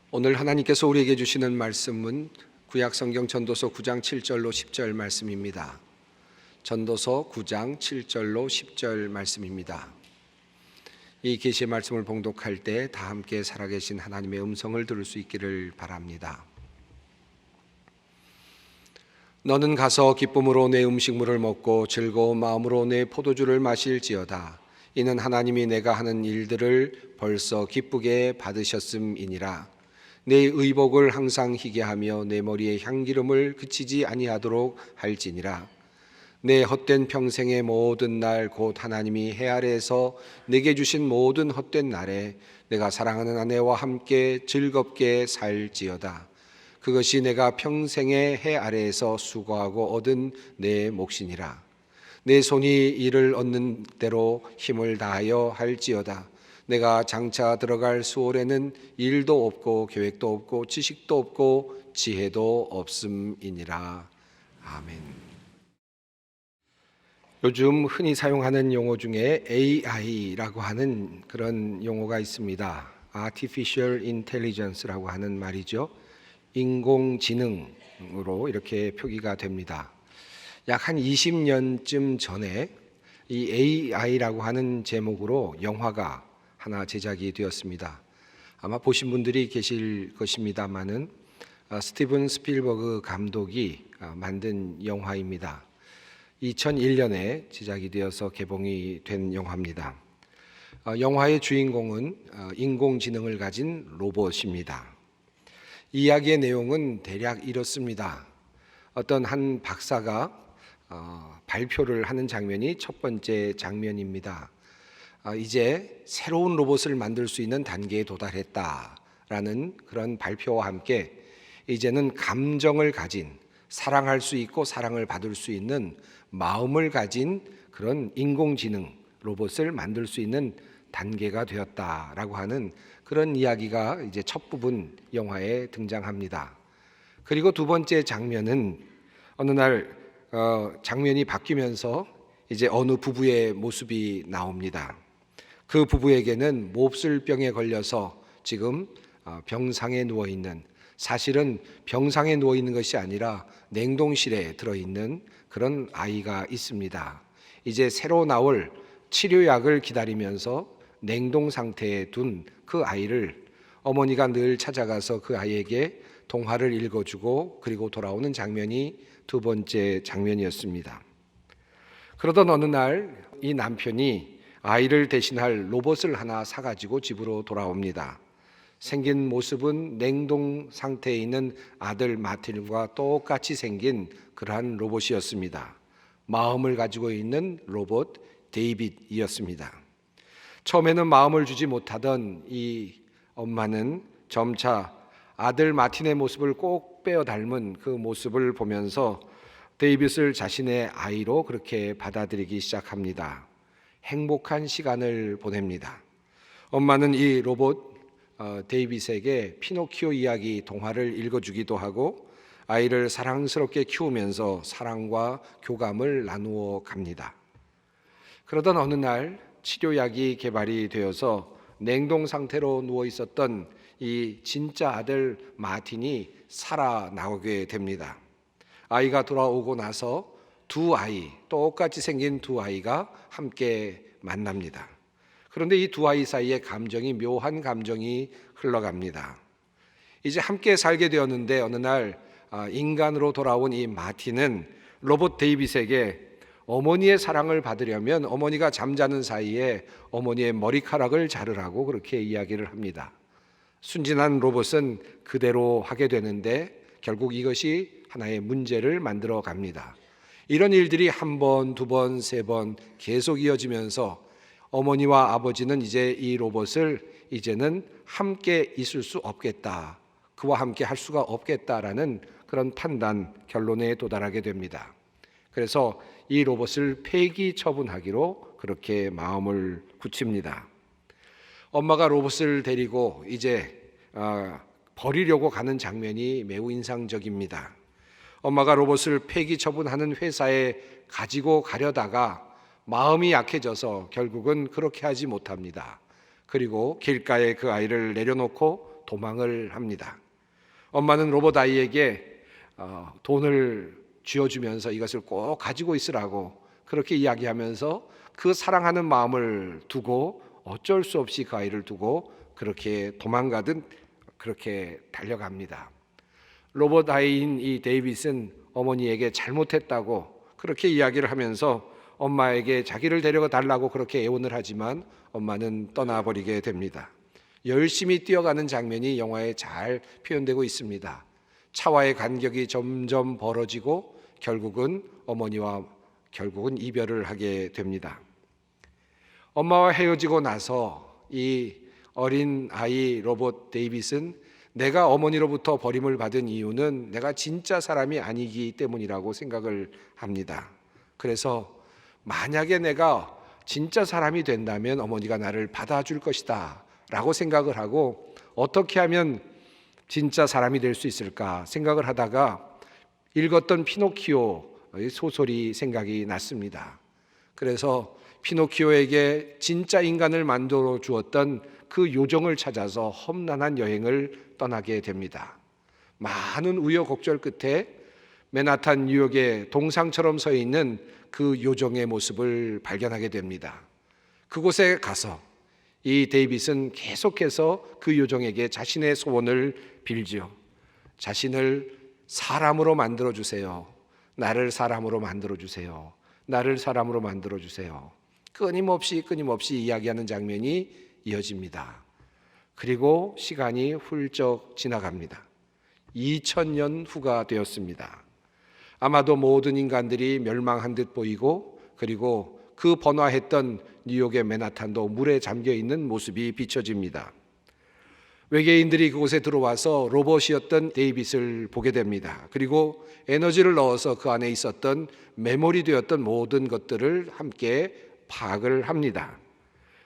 오늘 하나님께서 우리에게 주시는 말씀은 구약성경 전도서 9장 7절로 10절 말씀입니다. 전도서 9장 7절로 10절 말씀입니다. 이 계시의 말씀을 봉독할 때 다 함께 살아계신 하나님의 음성을 들을 수 있기를 바랍니다. 너는 가서 기쁨으로 내 음식물을 먹고 즐거운 마음으로 내 포도주를 마실지어다. 이는 하나님이 내가 하는 일들을 벌써 기쁘게 받으셨음이니라. 내 의복을 항상 희게 하며 내 머리에 향기름을 그치지 아니하도록 할지니라. 내 헛된 평생의 모든 날 곧 하나님이 해 아래에서 내게 주신 모든 헛된 날에 내가 사랑하는 아내와 함께 즐겁게 살지어다. 그것이 내가 평생의 해 아래에서 수고하고 얻은 내 몫이니라. 내 손이 이를 얻는 대로 힘을 다하여 할지어다. 내가 장차 들어갈 수월에는 일도 없고 계획도 없고 지식도 없고 지혜도 없음이니라. 아멘. 요즘 흔히 사용하는 용어 중에 AI라고 하는 그런 용어가 있습니다. Artificial Intelligence라고 하는 말이죠. 인공지능으로 이렇게 표기가 됩니다. 약 한 20년쯤 전에 이 AI라고 하는 제목으로 영화가 하나 제작이 되었습니다. 아마 보신 분들이 계실 것입니다만은 스티븐 스필버그 감독이 만든 영화입니다. 2001년에 제작이 되어서 개봉이 된 영화입니다. 영화의 주인공은 인공지능을 가진 로봇입니다. 이야기의 내용은 대략 이렇습니다. 어떤 한 박사가 발표를 하는 장면이 첫 번째 장면입니다. 이제 새로운 로봇을 만들 수 있는 단계에 도달했다라는 그런 발표와 함께 이제는 감정을 가진, 사랑할 수 있고 사랑을 받을 수 있는 마음을 가진 그런 인공지능 로봇을 만들 수 있는 단계가 되었다라고 하는 그런 이야기가 이제 첫 부분 영화에 등장합니다. 그리고 두 번째 장면은 어느 날 장면이 바뀌면서 이제 어느 부부의 모습이 나옵니다. 그 부부에게는 몹쓸병에 걸려서 지금 병상에 누워 있는, 사실은 병상에 누워 있는 것이 아니라 냉동실에 들어 있는 그런 아이가 있습니다. 이제 새로 나올 치료약을 기다리면서 냉동 상태에 둔 그 아이를 어머니가 늘 찾아가서 그 아이에게 동화를 읽어주고 그리고 돌아오는 장면이 두 번째 장면이었습니다. 그러던 어느 날 이 남편이 아이를 대신할 로봇을 하나 사가지고 집으로 돌아옵니다. 생긴 모습은 냉동 상태에 있는 아들 마틴과 똑같이 생긴 그러한 로봇이었습니다. 마음을 가지고 있는 로봇 데이빗이었습니다. 처음에는 마음을 주지 못하던 이 엄마는 점차 아들 마틴의 모습을 꼭 빼어 닮은 그 모습을 보면서 데이빗을 자신의 아이로 그렇게 받아들이기 시작합니다. 행복한 시간을 보냅니다. 엄마는 이 로봇 데이빗에게 피노키오 이야기 동화를 읽어주기도 하고 아이를 사랑스럽게 키우면서 사랑과 교감을 나누어 갑니다. 그러던 어느 날 치료약이 개발이 되어서 냉동 상태로 누워 있었던 이 진짜 아들 마틴이 살아나오게 됩니다. 아이가 돌아오고 나서 두 아이, 똑같이 생긴 두 아이가 함께 만납니다. 그런데 이 두 아이 사이에 감정이, 묘한 감정이 흘러갑니다. 이제 함께 살게 되었는데 어느 날 인간으로 돌아온 이 마틴은 로봇 데이빗에게 어머니의 사랑을 받으려면 어머니가 잠자는 사이에 어머니의 머리카락을 자르라고 그렇게 이야기를 합니다. 순진한 로봇은 그대로 하게 되는데 결국 이것이 하나의 문제를 만들어 갑니다. 이런 일들이 한 번, 두 번, 세 번 계속 이어지면서 어머니와 아버지는 이제 이 로봇을 이제는 함께 있을 수 없겠다, 그와 함께 할 수가 없겠다라는 그런 판단, 결론에 도달하게 됩니다. 그래서 이 로봇을 폐기 처분하기로 그렇게 마음을 굳힙니다. 엄마가 로봇을 데리고 이제 버리려고 가는 장면이 매우 인상적입니다. 엄마가 로봇을 폐기 처분하는 회사에 가지고 가려다가 마음이 약해져서 결국은 그렇게 하지 못합니다. 그리고 길가에 그 아이를 내려놓고 도망을 합니다. 엄마는 로봇 아이에게 돈을 쥐어주면서 이것을 꼭 가지고 있으라고 그렇게 이야기하면서 그 사랑하는 마음을 두고 어쩔 수 없이 그 아이를 두고 그렇게 도망가듯 그렇게 달려갑니다. 로봇 아이인 이 데이빗은 어머니에게 잘못했다고 그렇게 이야기를 하면서 엄마에게 자기를 데려가 달라고 그렇게 애원을 하지만 엄마는 떠나버리게 됩니다. 열심히 뛰어가는 장면이 영화에 잘 표현되고 있습니다. 차와의 간격이 점점 벌어지고 결국은 어머니와 이별을 하게 됩니다. 엄마와 헤어지고 나서 이 어린 아이 로봇 데이빗은 내가 어머니로부터 버림을 받은 이유는 내가 진짜 사람이 아니기 때문이라고 생각을 합니다. 그래서 만약에 내가 진짜 사람이 된다면 어머니가 나를 받아줄 것이다 라고 생각을 하고 어떻게 하면 진짜 사람이 될 수 있을까 생각을 하다가 읽었던 피노키오의 소설이 생각이 났습니다. 그래서 피노키오에게 진짜 인간을 만들어 주었던 그 요정을 찾아서 험난한 여행을 떠나게 됩니다. 많은 우여곡절 끝에 맨하탄 뉴욕의 동상처럼 서 있는 그 요정의 모습을 발견하게 됩니다. 그곳에 가서 이 데이빗은 계속해서 그 요정에게 자신의 소원을 빌지요. 자신을 사람으로 만들어 주세요. 나를 사람으로 만들어 주세요. 나를 사람으로 만들어 주세요. 끊임없이 이야기하는 장면이 이어집니다. 그리고 시간이 훌쩍 지나갑니다. 2000년 후가 되었습니다. 아마도 모든 인간들이 멸망한 듯 보이고 그리고 그 번화했던 뉴욕의 맨하탄도 물에 잠겨 있는 모습이 비춰집니다. 외계인들이 그곳에 들어와서 로봇이었던 데이빗을 보게 됩니다. 그리고 에너지를 넣어서 그 안에 있었던 메모리 되었던 모든 것들을 함께 파악을 합니다.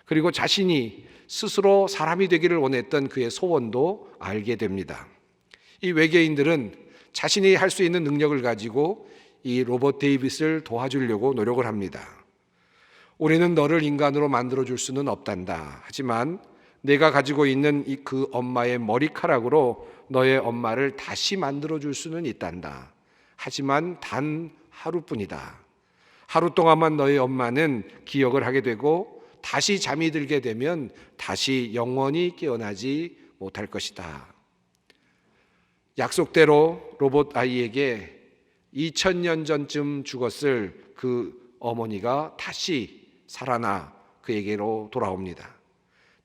그리고 자신이 스스로 사람이 되기를 원했던 그의 소원도 알게 됩니다. 이 외계인들은 자신이 할 수 있는 능력을 가지고 이 로봇 데이빗을 도와주려고 노력을 합니다. 우리는 너를 인간으로 만들어줄 수는 없단다. 하지만 내가 가지고 있는 그 엄마의 머리카락으로 너의 엄마를 다시 만들어줄 수는 있단다. 하지만 단 하루뿐이다. 하루 동안만 너의 엄마는 기억을 하게 되고 다시 잠이 들게 되면 다시 영원히 깨어나지 못할 것이다. 약속대로 로봇 아이에게 2000년 전쯤 죽었을 그 어머니가 다시 살아나 그에게로 돌아옵니다.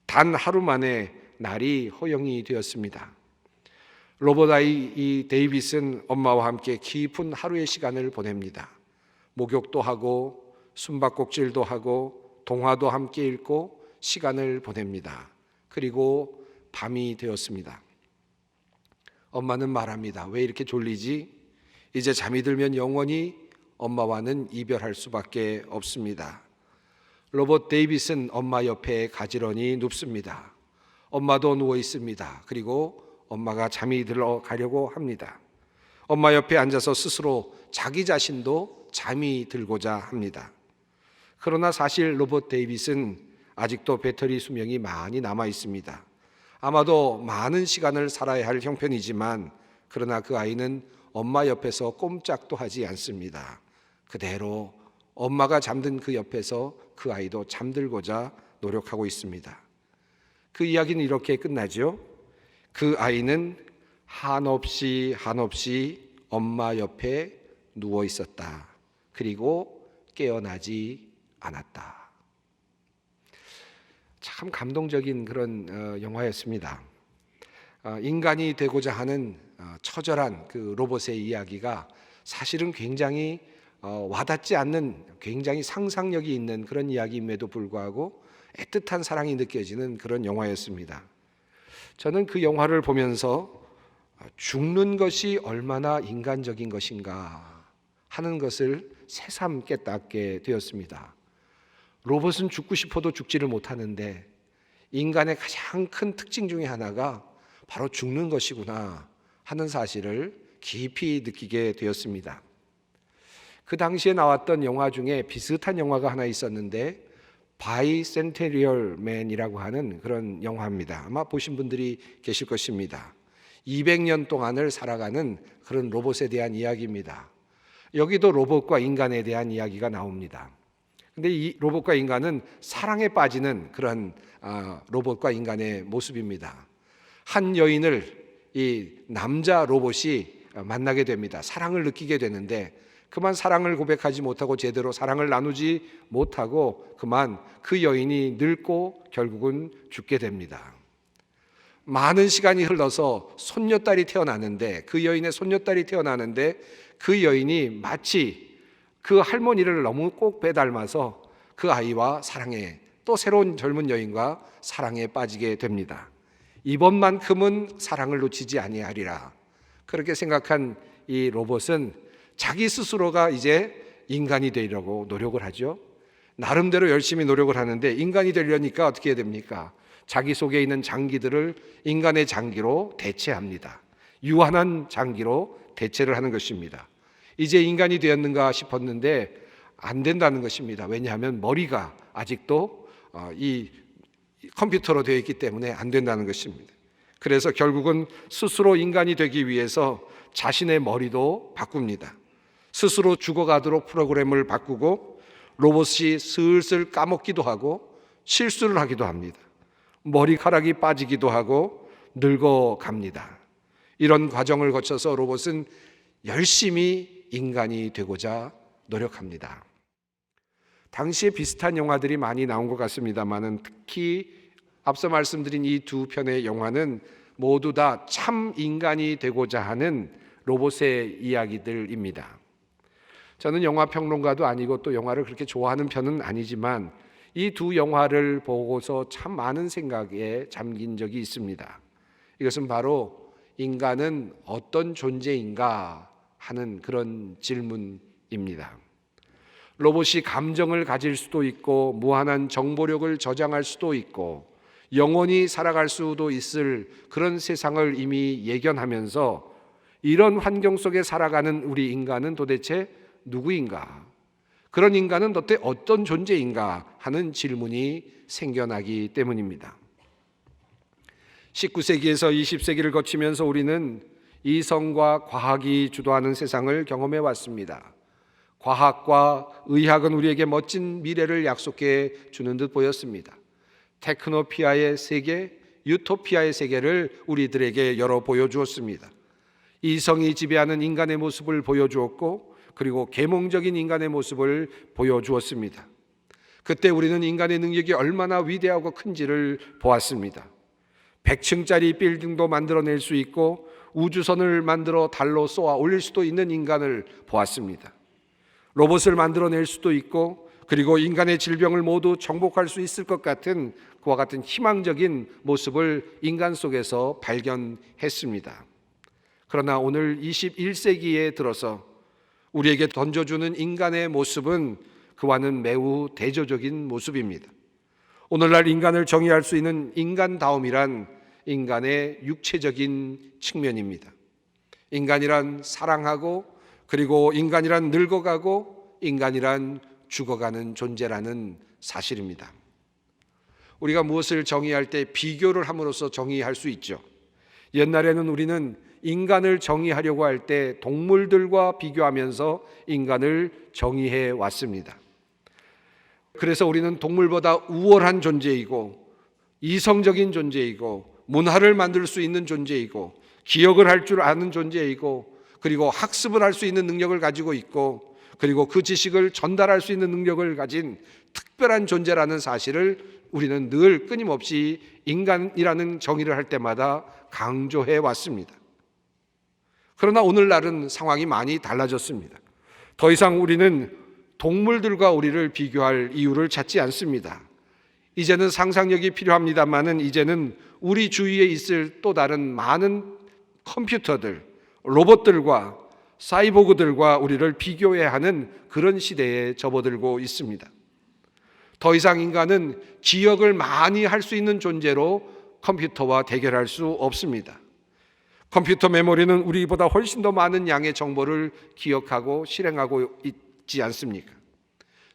단 하루 만에 날이 허용이 되었습니다. 로봇 아이 이 데이빗은 엄마와 함께 깊은 하루의 시간을 보냅니다. 목욕도 하고 숨바꼭질도 하고 동화도 함께 읽고 시간을 보냅니다. 그리고 밤이 되었습니다. 엄마는 말합니다. 왜 이렇게 졸리지? 이제 잠이 들면 영원히 엄마와는 이별할 수밖에 없습니다. 로봇 데이빗은 엄마 옆에 가지런히 눕습니다. 엄마도 누워 있습니다. 그리고 엄마가 잠이 들어가려고 합니다. 엄마 옆에 앉아서 스스로 자기 자신도 잠이 들고자 합니다. 그러나 사실 로봇 데이빗은 아직도 배터리 수명이 많이 남아 있습니다. 아마도 많은 시간을 살아야 할 형편이지만 그러나 그 아이는 엄마 옆에서 꼼짝도 하지 않습니다. 그대로 엄마가 잠든 그 옆에서 그 아이도 잠들고자 노력하고 있습니다. 그 이야기는 이렇게 끝나죠. 그 아이는 한없이 엄마 옆에 누워 있었다. 그리고 깨어나지 않았다. 참 감동적인 그런 영화였습니다. 인간이 되고자 하는 처절한 그 로봇의 이야기가 사실은 굉장히 와닿지 않는 굉장히 상상력이 있는 그런 이야기임에도 불구하고 애틋한 사랑이 느껴지는 그런 영화였습니다. 저는 그 영화를 보면서 죽는 것이 얼마나 인간적인 것인가 하는 것을 새삼 깨닫게 되었습니다. 로봇은 죽고 싶어도 죽지를 못하는데 인간의 가장 큰 특징 중에 하나가 바로 죽는 것이구나 하는 사실을 깊이 느끼게 되었습니다. 그 당시에 나왔던 영화 중에 비슷한 영화가 하나 있었는데 바이센테리얼 맨이라고 하는 그런 영화입니다. 아마 보신 분들이 계실 것입니다. 200년 동안을 살아가는 그런 로봇에 대한 이야기입니다. 여기도 로봇과 인간에 대한 이야기가 나옵니다. 근데 이 로봇과 인간은 사랑에 빠지는 그런 로봇과 인간의 모습입니다. 한 여인을 이 남자 로봇이 만나게 됩니다. 사랑을 느끼게 되는데 그만 사랑을 고백하지 못하고 제대로 사랑을 나누지 못하고 그만 그 여인이 늙고 결국은 죽게 됩니다. 많은 시간이 흘러서 손녀딸이 태어나는데 그 여인의 손녀딸이 태어나는데 그 여인이 마치 그 할머니를 너무 꼭 빼닮아서 그 아이와 사랑에 또 새로운 젊은 여인과 사랑에 빠지게 됩니다. 이번만큼은 사랑을 놓치지 아니하리라. 그렇게 생각한 이 로봇은 자기 스스로가 이제 인간이 되려고 노력을 하죠. 나름대로 열심히 노력을 하는데 인간이 되려니까 어떻게 해야 됩니까? 자기 속에 있는 장기들을 인간의 장기로 대체합니다. 유한한 장기로 대체를 하는 것입니다. 이제 인간이 되었는가 싶었는데 안 된다는 것입니다. 왜냐하면 머리가 아직도 이 컴퓨터로 되어 있기 때문에 안 된다는 것입니다. 그래서 결국은 스스로 인간이 되기 위해서 자신의 머리도 바꿉니다. 스스로 죽어가도록 프로그램을 바꾸고 로봇이 슬슬 까먹기도 하고 실수를 하기도 합니다. 머리카락이 빠지기도 하고 늙어갑니다. 이런 과정을 거쳐서 로봇은 열심히 인간이 되고자 노력합니다. 당시에 비슷한 영화들이 많이 나온 것 같습니다만은 특히 앞서 말씀드린 이 두 편의 영화는 모두 다 참 인간이 되고자 하는 로봇의 이야기들입니다. 저는 영화 평론가도 아니고 또 영화를 그렇게 좋아하는 편은 아니지만 이 두 영화를 보고서 참 많은 생각에 잠긴 적이 있습니다. 이것은 바로 인간은 어떤 존재인가 하는 그런 질문입니다. 로봇이 감정을 가질 수도 있고 무한한 정보력을 저장할 수도 있고 영원히 살아갈 수도 있을 그런 세상을 이미 예견하면서 이런 환경 속에 살아가는 우리 인간은 도대체 누구인가? 그런 인간은 도대체 어떤 존재인가 하는 질문이 생겨나기 때문입니다. 19세기에서 20세기를 거치면서 우리는 이성과 과학이 주도하는 세상을 경험해 왔습니다. 과학과 의학은 우리에게 멋진 미래를 약속해 주는 듯 보였습니다. 테크노피아의 세계, 유토피아의 세계를 우리들에게 열어 보여주었습니다. 이성이 지배하는 인간의 모습을 보여주었고 그리고 계몽적인 인간의 모습을 보여주었습니다. 그때 우리는 인간의 능력이 얼마나 위대하고 큰지를 보았습니다. 100층짜리 빌딩도 만들어낼 수 있고 우주선을 만들어 달로 쏘아 올릴 수도 있는 인간을 보았습니다. 로봇을 만들어낼 수도 있고 그리고 인간의 질병을 모두 정복할 수 있을 것 같은 그와 같은 희망적인 모습을 인간 속에서 발견했습니다. 그러나 오늘 21세기에 들어서 우리에게 던져주는 인간의 모습은 그와는 매우 대조적인 모습입니다. 오늘날 인간을 정의할 수 있는 인간다움이란 인간의 육체적인 측면입니다. 인간이란 사랑하고 그리고 인간이란 늙어가고 인간이란 죽어가는 존재라는 사실입니다. 우리가 무엇을 정의할 때 비교를 함으로써 정의할 수 있죠. 옛날에는 우리는 인간을 정의하려고 할 때 동물들과 비교하면서 인간을 정의해 왔습니다. 그래서 우리는 동물보다 우월한 존재이고 이성적인 존재이고 문화를 만들 수 있는 존재이고 기억을 할 줄 아는 존재이고 그리고 학습을 할 수 있는 능력을 가지고 있고 그리고 그 지식을 전달할 수 있는 능력을 가진 특별한 존재라는 사실을 우리는 늘 끊임없이 인간이라는 정의를 할 때마다 강조해 왔습니다. 그러나 오늘날은 상황이 많이 달라졌습니다. 더 이상 우리는 동물들과 우리를 비교할 이유를 찾지 않습니다. 이제는 상상력이 필요합니다만은 이제는 우리 주위에 있을 또 다른 많은 컴퓨터들, 로봇들과 사이보그들과 우리를 비교해야 하는 그런 시대에 접어들고 있습니다. 더 이상 인간은 기억을 많이 할 수 있는 존재로 컴퓨터와 대결할 수 없습니다. 컴퓨터 메모리는 우리보다 훨씬 더 많은 양의 정보를 기억하고 실행하고 있지 않습니까?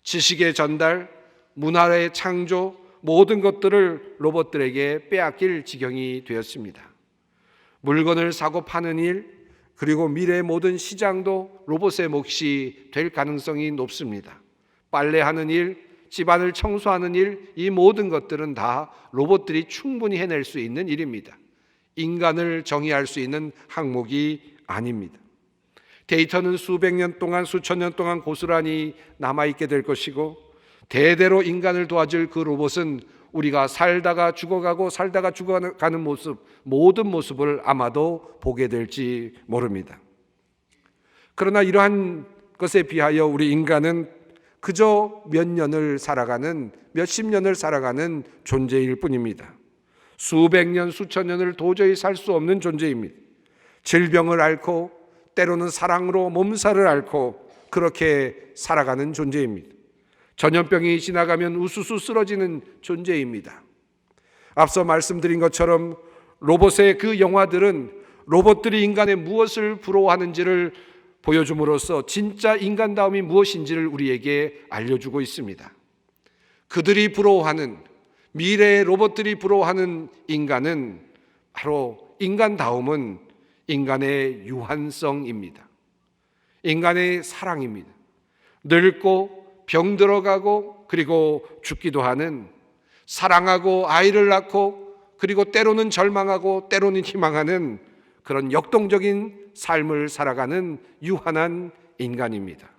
지식의 전달, 문화의 창조, 모든 것들을 로봇들에게 빼앗길 지경이 되었습니다. 물건을 사고 파는 일, 그리고 미래의 모든 시장도 로봇의 몫이 될 가능성이 높습니다. 빨래하는 일, 집안을 청소하는 일, 이 모든 것들은 다 로봇들이 충분히 해낼 수 있는 일입니다. 인간을 정의할 수 있는 항목이 아닙니다. 데이터는 수백 년 동안, 수천 년 동안 고스란히 남아있게 될 것이고, 대대로 인간을 도와줄 그 로봇은 우리가 살다가 죽어가고 살다가 죽어가는 모습, 모든 모습을 아마도 보게 될지 모릅니다. 그러나 이러한 것에 비하여 우리 인간은 그저 몇 년을 살아가는, 몇십 년을 살아가는 존재일 뿐입니다. 수백 년, 수천 년을 도저히 살 수 없는 존재입니다. 질병을 앓고 때로는 사랑으로 몸살을 앓고 그렇게 살아가는 존재입니다. 전염병이 지나가면 우수수 쓰러지는 존재입니다. 앞서 말씀드린 것처럼 로봇의 그 영화들은 로봇들이 인간의 무엇을 부러워하는지를 보여줌으로써 진짜 인간다움이 무엇인지를 우리에게 알려주고 있습니다. 그들이 부러워하는, 미래의 로봇들이 부러워하는 인간은 바로, 인간다움은 인간의 유한성입니다. 인간의 사랑입니다. 늙고 병들어가고 그리고 죽기도 하는, 사랑하고 아이를 낳고 그리고 때로는 절망하고 때로는 희망하는 그런 역동적인 삶을 살아가는 유한한 인간입니다.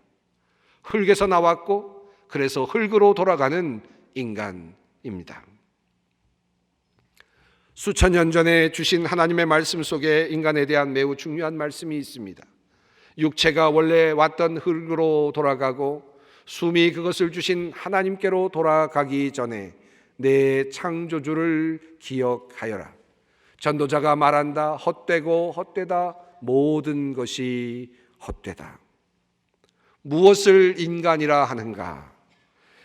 흙에서 나왔고 그래서 흙으로 돌아가는 인간입니다. 수천 년 전에 주신 하나님의 말씀 속에 인간에 대한 매우 중요한 말씀이 있습니다. 육체가 원래 왔던 흙으로 돌아가고 숨이 그것을 주신 하나님께로 돌아가기 전에 내 창조주를 기억하여라. 전도자가 말한다. 헛되고 헛되다. 모든 것이 헛되다. 무엇을 인간이라 하는가?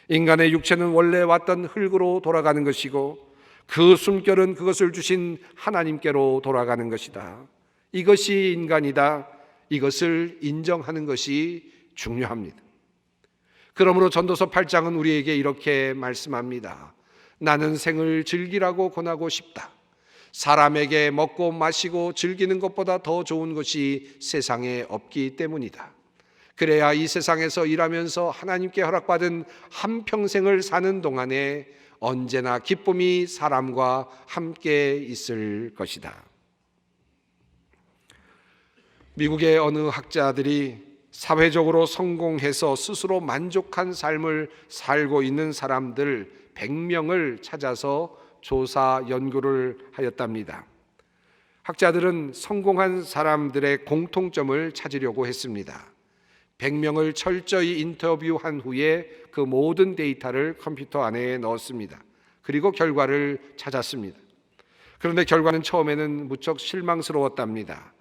인간의 육체는 원래 왔던 흙으로 돌아가는 것이고 그 숨결은 그것을 주신 하나님께로 돌아가는 것이다. 이것이 인간이다. 이것을 인정하는 것이 중요합니다. 그러므로 전도서 8장은 우리에게 이렇게 말씀합니다. 나는 생을 즐기라고 권하고 싶다. 사람에게 먹고 마시고 즐기는 것보다 더 좋은 것이 세상에 없기 때문이다. 그래야 이 세상에서 일하면서 하나님께 허락받은 한평생을 사는 동안에 언제나 기쁨이 사람과 함께 있을 것이다. 미국의 어느 학자들이 사회적으로 성공해서 스스로 만족한 삶을 살고 있는 사람들 100명을 찾아서 조사 연구를 하였답니다. 학자들은 성공한 사람들의 공통점을 찾으려고 했습니다. 100명을 철저히 인터뷰한 후에 그 모든 데이터를 컴퓨터 안에 넣었습니다. 그리고 결과를 찾았습니다. 그런데 결과는 처음에는 무척 실망스러웠답니다.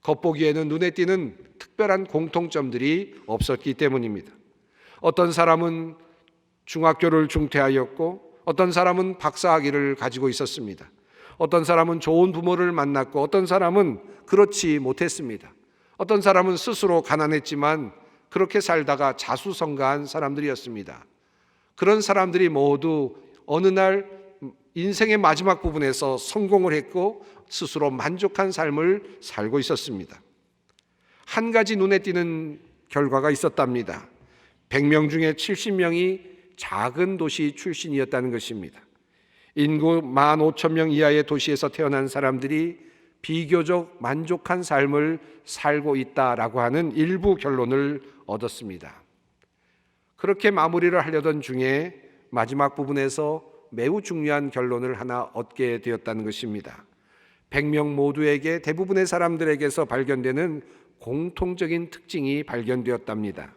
겉보기에는 눈에 띄는 특별한 공통점들이 없었기 때문입니다. 어떤 사람은 중학교를 중퇴하였고 어떤 사람은 박사학위를 가지고 있었습니다. 어떤 사람은 좋은 부모를 만났고 어떤 사람은 그렇지 못했습니다. 어떤 사람은 스스로 가난했지만 그렇게 살다가 자수성가한 사람들이었습니다. 그런 사람들이 모두 어느 날 인생의 마지막 부분에서 성공을 했고 스스로 만족한 삶을 살고 있었습니다. 한 가지 눈에 띄는 결과가 있었답니다. 100명 중에 70명이 작은 도시 출신이었다는 것입니다. 인구 15,000명 이하의 도시에서 태어난 사람들이 비교적 만족한 삶을 살고 있다라고 하는 일부 결론을 얻었습니다. 그렇게 마무리를 하려던 중에 마지막 부분에서 매우 중요한 결론을 하나 얻게 되었다는 것입니다. 100명 모두에게, 대부분의 사람들에게서 발견되는 공통적인 특징이 발견되었답니다.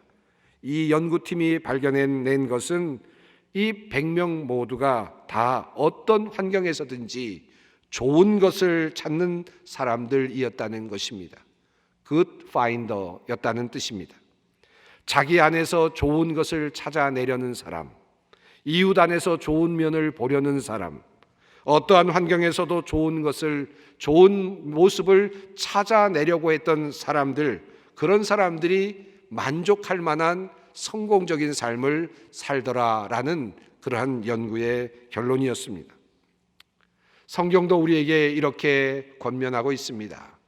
이 연구팀이 발견해낸 것은 이 100명 모두가 다 어떤 환경에서든지 좋은 것을 찾는 사람들이었다는 것입니다. Good finder였다는 뜻입니다. 자기 안에서 좋은 것을 찾아내려는 사람, 이웃 안에서 좋은 면을 보려는 사람, 어떠한 환경에서도 좋은 것을, 좋은 모습을 찾아내려고 했던 사람들, 그런 사람들이 만족할 만한 성공적인 삶을 살더라라는 그러한 연구의 결론이었습니다. 성경도 우리에게 이렇게 권면하고 있습니다.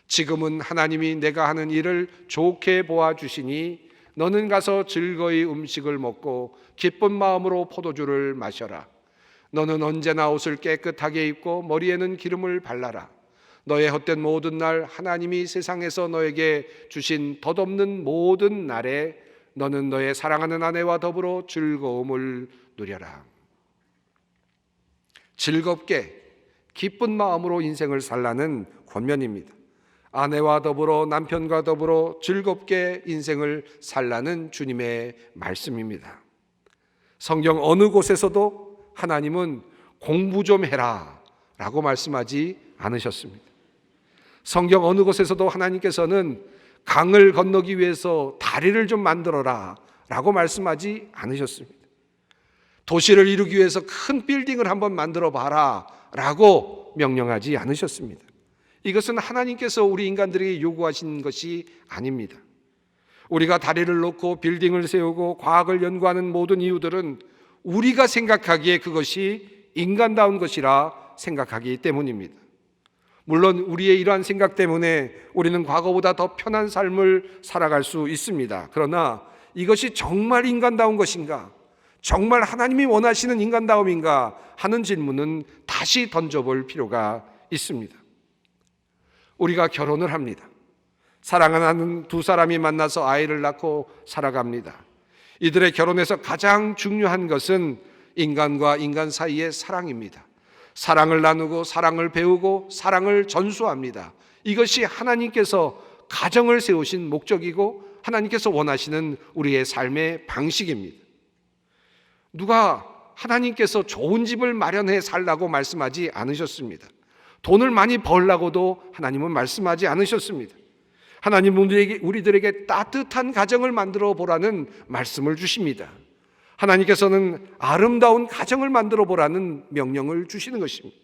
지금은 하나님이 내가 하는 일을 좋게 보아주시니 너는 가서 즐거이 음식을 먹고 기쁜 마음으로 포도주를 마셔라. 너는 언제나 옷을 깨끗하게 입고 머리에는 기름을 발라라. 너의 헛된 모든 날 하나님이 세상에서 너에게 주신 덧없는 모든 날에 너는 너의 사랑하는 아내와 더불어 즐거움을 누려라. 즐겁게 기쁜 마음으로 인생을 살라는 권면입니다. 아내와 더불어 남편과 더불어 즐겁게 인생을 살라는 주님의 말씀입니다. 성경 어느 곳에서도 하나님은 공부 좀 해라 라고 말씀하지 않으셨습니다. 성경 어느 곳에서도 하나님께서는 강을 건너기 위해서 다리를 좀 만들어라 라고 말씀하지 않으셨습니다. 도시를 이루기 위해서 큰 빌딩을 한번 만들어 봐라 라고 명령하지 않으셨습니다. 이것은 하나님께서 우리 인간들에게 요구하신 것이 아닙니다. 우리가 다리를 놓고 빌딩을 세우고 과학을 연구하는 모든 이유들은 우리가 생각하기에 그것이 인간다운 것이라 생각하기 때문입니다. 물론 우리의 이러한 생각 때문에 우리는 과거보다 더 편한 삶을 살아갈 수 있습니다. 그러나 이것이 정말 인간다운 것인가? 정말 하나님이 원하시는 인간다움인가? 하는 질문은 다시 던져볼 필요가 있습니다. 우리가 결혼을 합니다. 사랑하는 두 사람이 만나서 아이를 낳고 살아갑니다. 이들의 결혼에서 가장 중요한 것은 인간과 인간 사이의 사랑입니다. 사랑을 나누고 사랑을 배우고 사랑을 전수합니다. 이것이 하나님께서 가정을 세우신 목적이고 하나님께서 원하시는 우리의 삶의 방식입니다. 누가 하나님께서 좋은 집을 마련해 살라고 말씀하지 않으셨습니다. 돈을 많이 벌라고도 하나님은 말씀하지 않으셨습니다. 하나님은 우리들에게 따뜻한 가정을 만들어 보라는 말씀을 주십니다. 하나님께서는 아름다운 가정을 만들어 보라는 명령을 주시는 것입니다.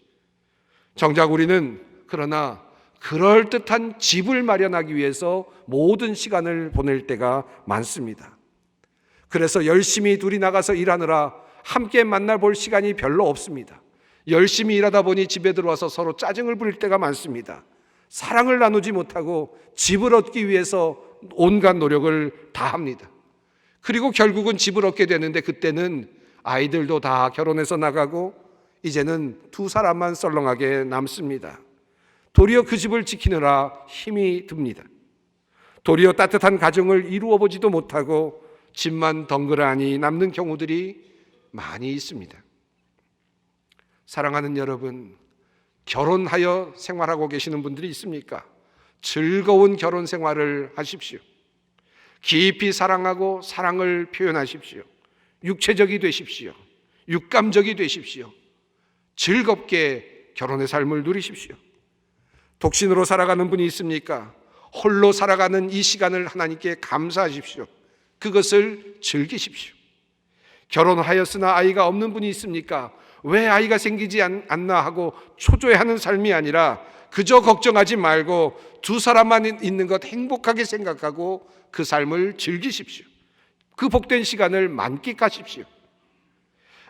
정작 우리는 그러나 그럴듯한 집을 마련하기 위해서 모든 시간을 보낼 때가 많습니다. 그래서 열심히 둘이 나가서 일하느라 함께 만나볼 시간이 별로 없습니다. 열심히 일하다 보니 집에 들어와서 서로 짜증을 부릴 때가 많습니다. 사랑을 나누지 못하고 집을 얻기 위해서 온갖 노력을 다합니다. 그리고 결국은 집을 얻게 되는데 그때는 아이들도 다 결혼해서 나가고 이제는 두 사람만 썰렁하게 남습니다. 도리어 그 집을 지키느라 힘이 듭니다. 도리어 따뜻한 가정을 이루어 보지도 못하고 집만 덩그러니 남는 경우들이 많이 있습니다. 사랑하는 여러분, 결혼하여 생활하고 계시는 분들이 있습니까? 즐거운 결혼 생활을 하십시오. 깊이 사랑하고 사랑을 표현하십시오. 육체적이 되십시오. 육감적이 되십시오. 즐겁게 결혼의 삶을 누리십시오. 독신으로 살아가는 분이 있습니까? 홀로 살아가는 이 시간을 하나님께 감사하십시오. 그것을 즐기십시오. 결혼하였으나 아이가 없는 분이 있습니까? 왜 아이가 생기지 않나 하고 초조해하는 삶이 아니라 그저 걱정하지 말고 두 사람만 있는 것 행복하게 생각하고 그 삶을 즐기십시오. 그 복된 시간을 만끽하십시오.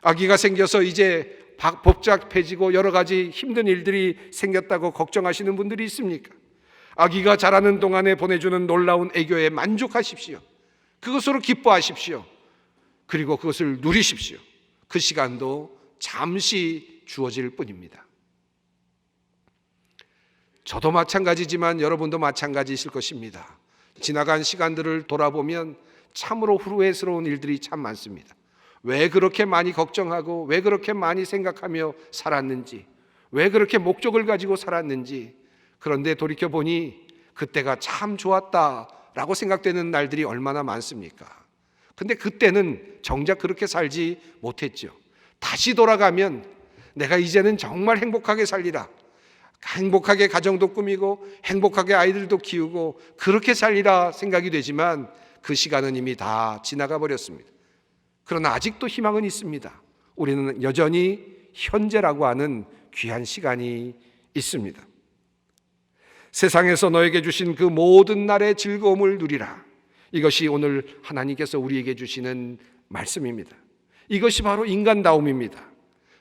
아기가 생겨서 이제 복잡해지고 여러 가지 힘든 일들이 생겼다고 걱정하시는 분들이 있습니까? 아기가 자라는 동안에 보내주는 놀라운 애교에 만족하십시오. 그것으로 기뻐하십시오. 그리고 그것을 누리십시오. 그 시간도 잠시 주어질 뿐입니다. 저도 마찬가지지만 여러분도 마찬가지이실 것입니다. 지나간 시간들을 돌아보면 참으로 후회스러운 일들이 참 많습니다. 왜 그렇게 많이 걱정하고 왜 그렇게 많이 생각하며 살았는지, 왜 그렇게 목적을 가지고 살았는지, 그런데 돌이켜보니 그때가 참 좋았다라고 생각되는 날들이 얼마나 많습니까? 근데 그때는 정작 그렇게 살지 못했죠. 다시 돌아가면 내가 이제는 정말 행복하게 살리라, 행복하게 가정도 꾸미고 행복하게 아이들도 키우고 그렇게 살리라 생각이 되지만 그 시간은 이미 다 지나가 버렸습니다. 그러나 아직도 희망은 있습니다. 우리는 여전히 현재라고 하는 귀한 시간이 있습니다. 세상에서 너에게 주신 그 모든 날의 즐거움을 누리라. 이것이 오늘 하나님께서 우리에게 주시는 말씀입니다. 이것이 바로 인간다움입니다.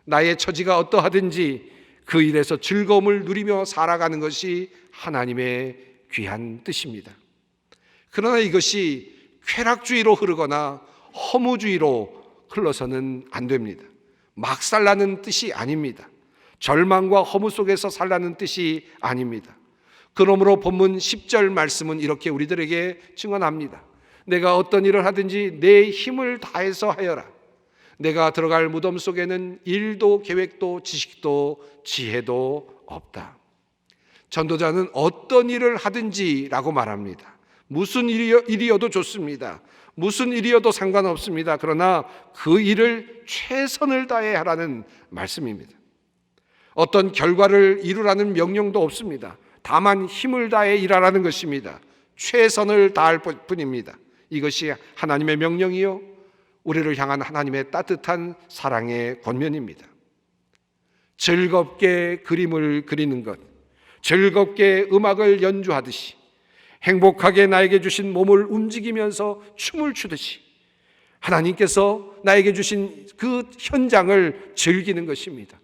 나의 처지가 어떠하든지 그 일에서 즐거움을 누리며 살아가는 것이 하나님의 귀한 뜻입니다. 그러나 이것이 쾌락주의로 흐르거나 허무주의로 흘러서는 안 됩니다. 막 살라는 뜻이 아닙니다. 절망과 허무 속에서 살라는 뜻이 아닙니다. 그러므로 본문 10절 말씀은 이렇게 우리들에게 증언합니다. 내가 어떤 일을 하든지 내 힘을 다해서 하여라. 내가 들어갈 무덤 속에는 일도 계획도 지식도 지혜도 없다. 전도자는 어떤 일을 하든지 라고 말합니다. 무슨 일이어도 좋습니다. 무슨 일이어도 상관없습니다. 그러나 그 일을 최선을 다해 하라는 말씀입니다. 어떤 결과를 이루라는 명령도 없습니다. 다만 힘을 다해 일하라는 것입니다. 최선을 다할 뿐입니다. 이것이 하나님의 명령이요, 우리를 향한 하나님의 따뜻한 사랑의 권면입니다. 즐겁게 그림을 그리는 것, 즐겁게 음악을 연주하듯이, 행복하게 나에게 주신 몸을 움직이면서 춤을 추듯이 하나님께서 나에게 주신 그 현장을 즐기는 것입니다.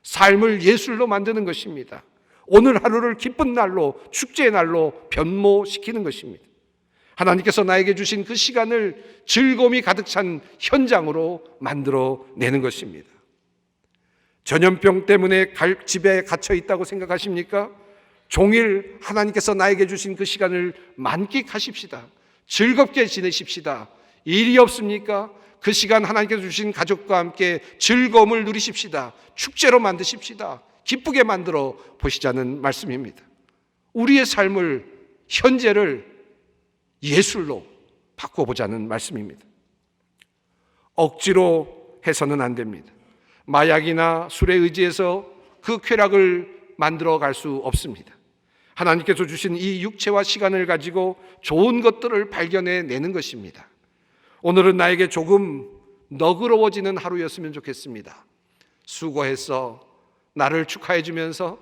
삶을 예술로 만드는 것입니다. 오늘 하루를 기쁜 날로, 축제의 날로 변모시키는 것입니다. 하나님께서 나에게 주신 그 시간을 즐거움이 가득 찬 현장으로 만들어내는 것입니다. 전염병 때문에 집에 갇혀 있다고 생각하십니까? 종일 하나님께서 나에게 주신 그 시간을 만끽하십시다. 즐겁게 지내십시다. 일이 없습니까? 그 시간 하나님께서 주신 가족과 함께 즐거움을 누리십시다. 축제로 만드십시다. 기쁘게 만들어 보시자는 말씀입니다. 우리의 삶을, 현재를 예술로 바꿔보자는 말씀입니다. 억지로 해서는 안 됩니다. 마약이나 술에 의지해서 그 쾌락을 만들어 갈 수 없습니다. 하나님께서 주신 이 육체와 시간을 가지고 좋은 것들을 발견해 내는 것입니다. 오늘은 나에게 조금 너그러워지는 하루였으면 좋겠습니다. 수고해서 나를 축하해 주면서,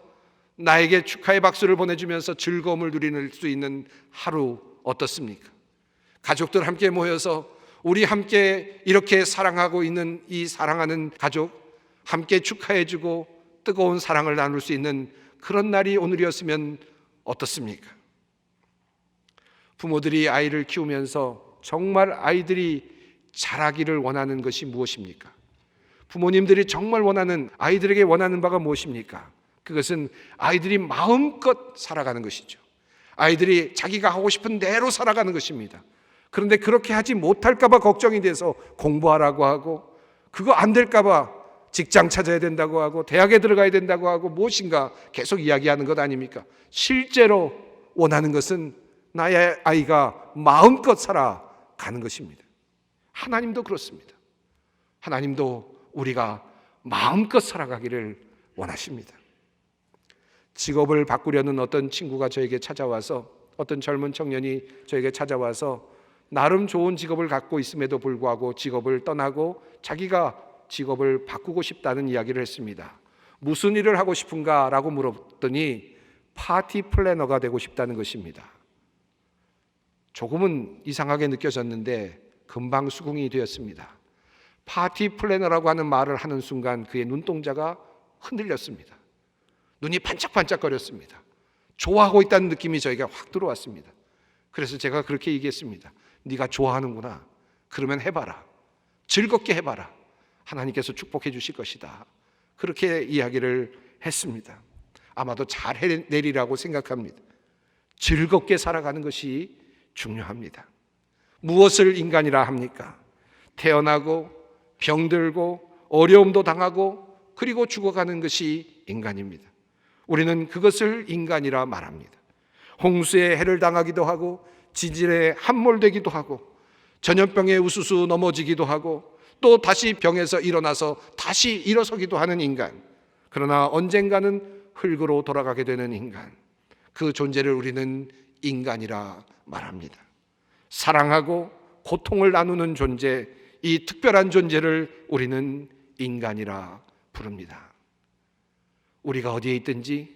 나에게 축하의 박수를 보내주면서 즐거움을 누릴 수 있는 하루 어떻습니까? 가족들 함께 모여서 우리 함께 이렇게 사랑하고 있는 이 사랑하는 가족 함께 축하해 주고 뜨거운 사랑을 나눌 수 있는 그런 날이 오늘이었으면 어떻습니까? 부모들이 아이를 키우면서 정말 아이들이 자라기를 원하는 것이 무엇입니까? 부모님들이 정말 원하는, 아이들에게 원하는 바가 무엇입니까? 그것은 아이들이 마음껏 살아가는 것이죠. 아이들이 자기가 하고 싶은 대로 살아가는 것입니다. 그런데 그렇게 하지 못할까 봐 걱정이 돼서 공부하라고 하고, 그거 안 될까 봐 직장 찾아야 된다고 하고, 대학에 들어가야 된다고 하고, 무엇인가 계속 이야기하는 것 아닙니까? 실제로 원하는 것은 나의 아이가 마음껏 살아가는 것입니다. 하나님도 그렇습니다. 하나님도 우리가 마음껏 살아가기를 원하십니다. 직업을 바꾸려는 어떤 친구가 저에게 찾아와서, 어떤 젊은 청년이 저에게 찾아와서 나름 좋은 직업을 갖고 있음에도 불구하고 직업을 떠나고 자기가 직업을 바꾸고 싶다는 이야기를 했습니다. 무슨 일을 하고 싶은가? 라고 물었더니 파티 플래너가 되고 싶다는 것입니다. 조금은 이상하게 느껴졌는데 금방 수긍이 되었습니다. 파티 플래너라고 하는 말을 하는 순간 그의 눈동자가 흔들렸습니다. 눈이 반짝반짝거렸습니다. 좋아하고 있다는 느낌이 저에게 확 들어왔습니다. 그래서 제가 그렇게 얘기했습니다. 네가 좋아하는구나. 그러면 해봐라. 즐겁게 해봐라. 하나님께서 축복해 주실 것이다. 그렇게 이야기를 했습니다. 아마도 잘 해내리라고 생각합니다. 즐겁게 살아가는 것이 중요합니다. 무엇을 인간이라 합니까? 태어나고 병들고 어려움도 당하고 그리고 죽어가는 것이 인간입니다. 우리는 그것을 인간이라 말합니다. 홍수에 해를 당하기도 하고 지진에 함몰되기도 하고 전염병에 우수수 넘어지기도 하고 또 다시 병에서 일어나서 다시 일어서기도 하는 인간. 그러나 언젠가는 흙으로 돌아가게 되는 인간. 그 존재를 우리는 인간이라 말합니다. 사랑하고 고통을 나누는 존재, 이 특별한 존재를 우리는 인간이라 부릅니다. 우리가 어디에 있든지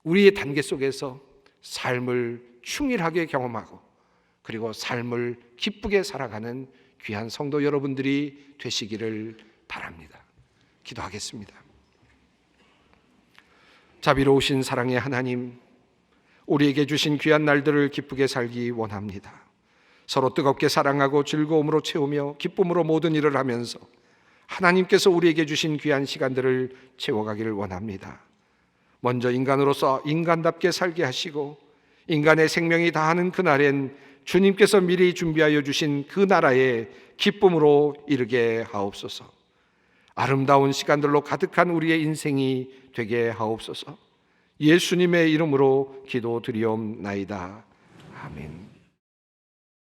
우리의 단계 속에서 삶을 충실하게 경험하고 그리고 삶을 기쁘게 살아가는 귀한 성도 여러분들이 되시기를 바랍니다. 기도하겠습니다. 자비로우신 사랑의 하나님, 우리에게 주신 귀한 날들을 기쁘게 살기 원합니다. 서로 뜨겁게 사랑하고 즐거움으로 채우며 기쁨으로 모든 일을 하면서 하나님께서 우리에게 주신 귀한 시간들을 채워가기를 원합니다. 먼저 인간으로서 인간답게 살게 하시고 인간의 생명이 다하는 그날엔 주님께서 미리 준비하여 주신 그 나라의 기쁨으로 이르게 하옵소서. 아름다운 시간들로 가득한 우리의 인생이 되게 하옵소서. 예수님의 이름으로 기도드리옵나이다. 아멘.